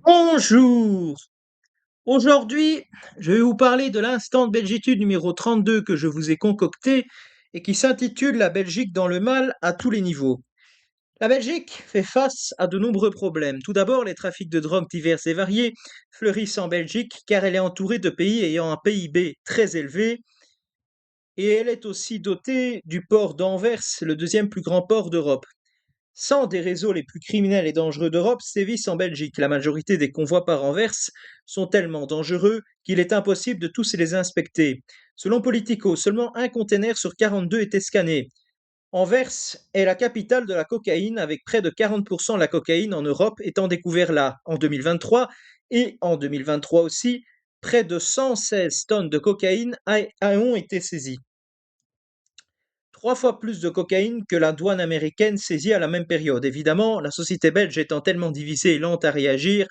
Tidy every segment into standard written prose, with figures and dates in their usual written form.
Bonjour! Aujourd'hui, je vais vous parler de l'instant de Belgitude numéro 32 que je vous ai concocté et qui s'intitule La Belgique dans le mal à tous les niveaux. La Belgique fait face à de nombreux problèmes. Tout d'abord, les trafics de drogue divers et variés fleurissent en Belgique car elle est entourée de pays ayant un PIB très élevé et elle est aussi dotée du port d'Anvers, le deuxième plus grand port d'Europe. 100 des réseaux les plus criminels et dangereux d'Europe sévissent en Belgique. La majorité des convois par Anvers sont tellement dangereux qu'il est impossible de tous les inspecter. Selon Politico, seulement un container sur 42 était scanné. Anvers est la capitale de la cocaïne, avec près de 40% de la cocaïne en Europe étant découvert là en 2023 et en 2023 aussi, près de 116 tonnes de cocaïne ont été saisies. 3 fois plus de cocaïne que la douane américaine saisie à la même période. Évidemment, la société belge étant tellement divisée et lente à réagir,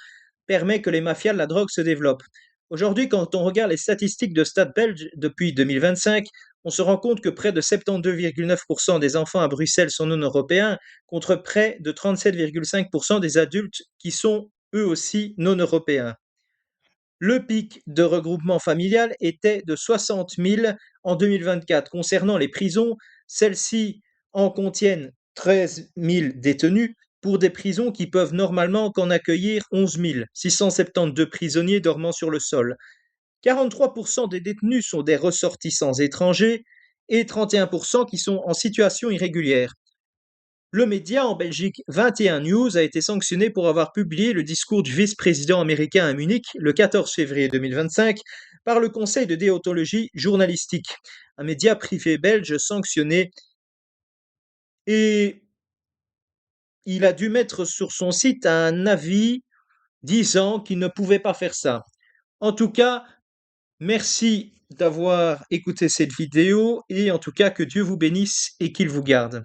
permet que les mafias de la drogue se développent. Aujourd'hui, quand on regarde les statistiques de Stade belge depuis 2025, on se rend compte que près de 72,9% des enfants à Bruxelles sont non européens, contre près de 37,5% des adultes qui sont eux aussi non européens. Le pic de regroupement familial était de 60 000 en 2024. Concernant les prisons, celles-ci en contiennent 13 000 détenus pour des prisons qui peuvent normalement qu'en accueillir 11 672 prisonniers dormant sur le sol. 43% des détenus sont des ressortissants étrangers et 31% qui sont en situation irrégulière. Le média en Belgique 21 News a été sanctionné pour avoir publié le discours du vice-président américain à Munich le 14 février 2025 par le Conseil de déontologie journalistique, un média privé belge sanctionné, et il a dû mettre sur son site un avis disant qu'il ne pouvait pas faire ça. En tout cas, merci d'avoir écouté cette vidéo et en tout cas que Dieu vous bénisse et qu'il vous garde.